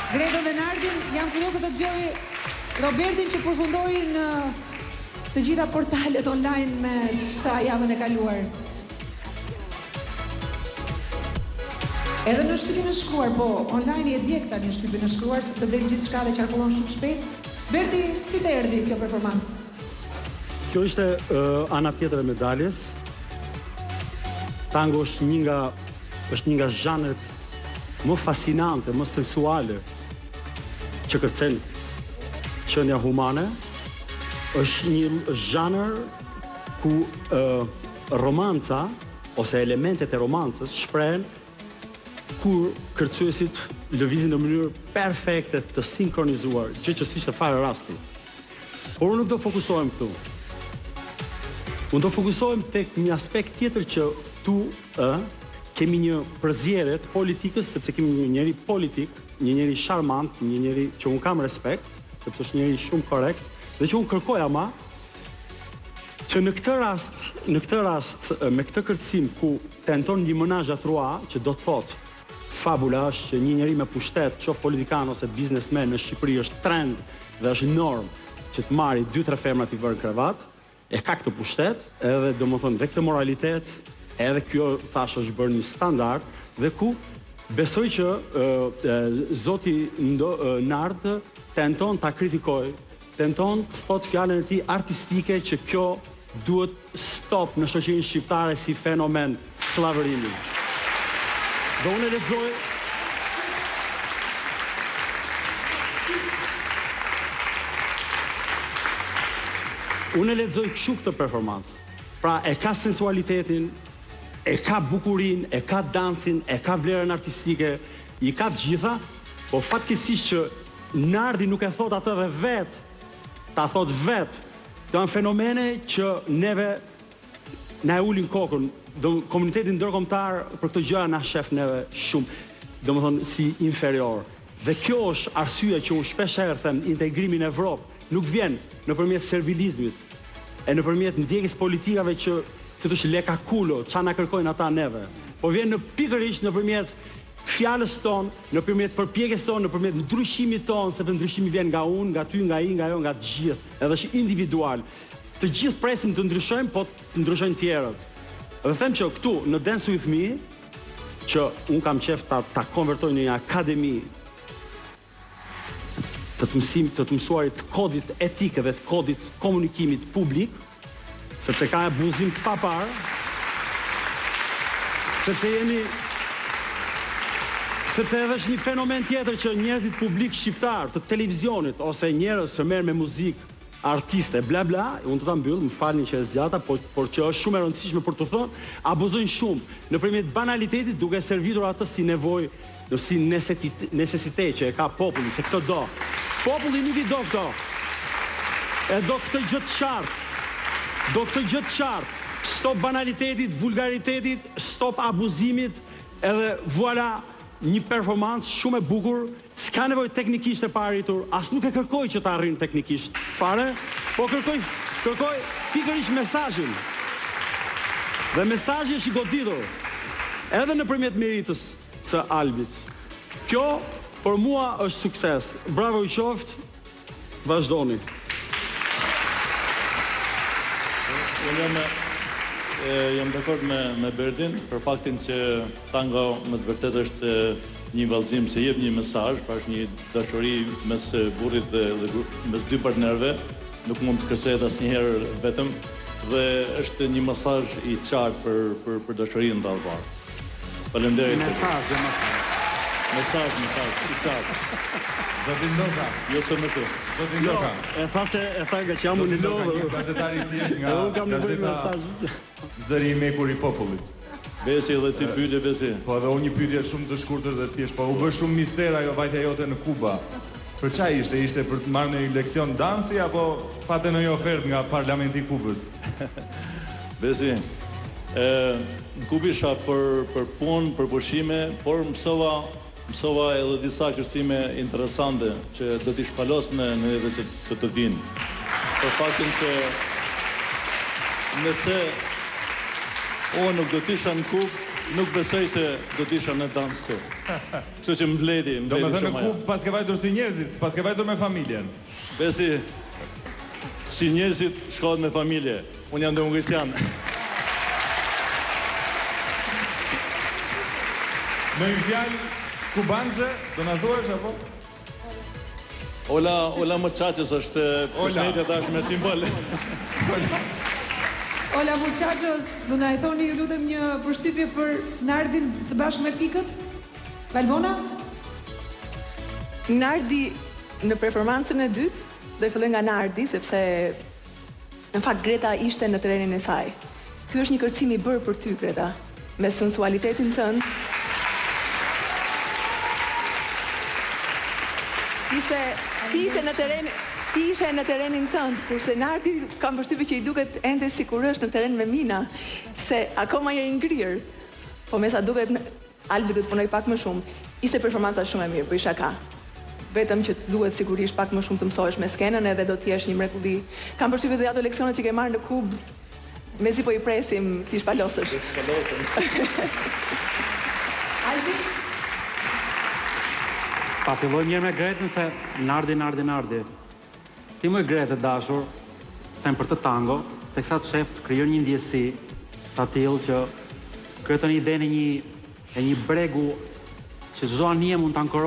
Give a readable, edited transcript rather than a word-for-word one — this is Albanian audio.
Gredo dhe Nardin, jam kurioze të dëgjoj Robertin që përfundoi në të gjitha portalet online me çfarë javën e kaluar. Edhe në shtypin e shkruar, po online e djeg tani në shtypin e shkruar sepse del gjithçka dhe qarkullon shumë shpejt. Berti, si të erdhi kjo performancë? Kjo ishte ana tjetër e medaljes. Tango është një nga zhanret më fascinante, më sensuale që kërcen qenia humane. Është një zhanër ku romanca ose elementet e romancës shprehen kur kërcyesit lëvizin në mënyrë perfekte të sinkronizuar, gjë që s'ishte fare rasti. Por unë nuk do fokusohem këtu. Unë do fokusohem tek një aspekt tjetër që tu kemi një përzierje të politikës, sepse kemi një njeri politik, një njeri charmant, një njeri që unë kam respekt, sepse është një njeri shumë korrekt, dhe që unë kërkoj ama që në këtë rast, me këtë kërcim ku tenton një menazh à trois, që do të thotë fabula është që një njeri me pushtet, qoftë politikan ose biznesmen në Shqipëri është trend dhe është norm që të marri 2-3 femra t'i vërë krevat, e ka këtë pushtet, edhe domethënë dhe këtë moralitet, edhe kjo thash është bërë një standard, dhe ku besoj që zoti Nard tenton ta kritikoj, tenton të thot fjalën e tij artistike që kjo duhet stop në shoqërinë shqiptare si fenomen skllavërimi. Dhe unë e lexoj kështu këtë performancë. Pra e ka sensualitetin, e ka bukurin, e ka dansin, e ka vlerën artistike, i ka të gjitha, po fatkeqësisht që Nardi nuk e thot atë dhe vet, ta thot vet, të janë fenomene që neve na e ulin kokën, komunitetin ndërkombëtar për këtë gjëra na shef neve shumë, domethënë si inferior. Dhe kjo është arsyeja që unë shpesh herë them, integrimi në Evropë nuk vjen nëpërmjet servilizmit, e nëpërmjet ndjekjes politikave që thotë që leka kulo, çfarë na kërkojnë ata neve, po vjen në pikërisht nëpërmjet fjalës tonë, nëpërmjet përpjekjes tonë, nëpërmjet ndryshimit tonë, sepse ndryshimi vjen nga unë, nga ty, nga ai, nga ajo, nga të gjithë, edhe është individual. Të gjithë presim të ndryshojmë, po të ndryshojnë tjerët. Dhe them që këtu në Dance with Me, që unë kam qef ta konvertoj në një akademi të të mësuarit kodit etike dhe të kodit komunikimit publik, sepse ka abuzim të papar, sepse edhe është një fenomen tjetër që njerëzit publik shqiptar të televizionit, ose njerëz që merr me muzikë, artiste, bla bla, unë të ta mbyll, më falni që e zgjata, por që është shumë e rëndësishme për të thënë, abuzojnë shumë nëpërmjet banalitetit duke servitur atë si nevojë, si necesitet që e ka populli, se këtë do. Populli nuk i do këto. E do këtë gjë të qartë. Do këtë gjë të qartë. Stop banalitetit, vulgaritetit, stop abuzimit, edhe voilà një performancë shumë e bukur, s'ka nevojë teknikisht e paritur, as nuk e kërkoj që ta arrin teknikisht fare, po kërkoj pikërisht mesazhin. Dhe mesazhi është i goditur, edhe nëpërmjet meritës së Albit. Kjo për mua është sukses. Bravo i qoftë, vazhdoni. Jam dakord me Berdin për faktin që tango me të vërtetë është një vallëzim se jep një mesazh, pra është një dashuri mes burrit dhe mes dy partnerëve, nuk mund të kërcehet asnjëherë vetëm dhe është një mesazh i qartë për dashurinë ndërkombëtare. Faleminderit. Mesazh i qartë. Do të ndoka. Jo se mëse. Do të ndoka. E tha nga që jam unë një gazetari thjesht nga unë kam nevojë mesazh. Zëri i mekur i popullit. Besi edhe ti pyetje Besi. Po edhe unë një pyetje shumë të shkurtër dhe thjesht, po u bë shumë mister ajo vajtja jote në Kuba. Për çfarë ishte? Ishte për të marrë një leksion dansi apo patë ndonjë ofertë nga Parlamenti i Kubës? Besi, në Kubë isha për punë, për pushime, por mësova edhe disa kërcime interesante që do t'i shpalos në neve që të vinë. Për faktin që nëse unë nuk do t'isha në Kubë, nuk besoj se do t'isha në dans këtu. Kështu që më vledi Do me thënë shumë në ajo. Kub pas ke vajtur si njerëzit, pas ke vajtur me familjen. Besi, si njerëzit shkohet me familje. Unë jam demokristian. Në një fjalë kubançe, do na thuash apo? Ola Muchachos është përshëndetje tash me simbol. Ola Muchachos, do na e thoni ju lutem një përshtypje për Nardin së bashku me pikët? Valbona? Nardi në performancën e dytë, do e filloj nga Nardi, sepse në fakt Greta ishte në terrenin e saj. Ky është një kërcim i bërë për ty, Greta, me sensualitetin tënd. Ti ishe në terrenin tënd, kurse Nardi kam përshtypjen që i duket ende sikur është në terren me mina, se akoma je i ngrirë. Po me sa duket Albi do të punoj pak më shumë. Ishte performanca shumë e mirë, bëj shaka. Vetëm që të duhet sigurisht pak më shumë të mësohesh me skenën edhe do të jesh një mrekulli. Kam përshtypjen se ato leksionet që ke marrë në Kub, mezi po i presim ti shpalosësh. Albi? Pa filloj mirë me Gretën se Nardi. Ti më Gretë dashur, them për të tango, teksa të shef të krijon një ndjesi të tillë që kreton idenë e një bregu që çdo anije mund ta ankorojë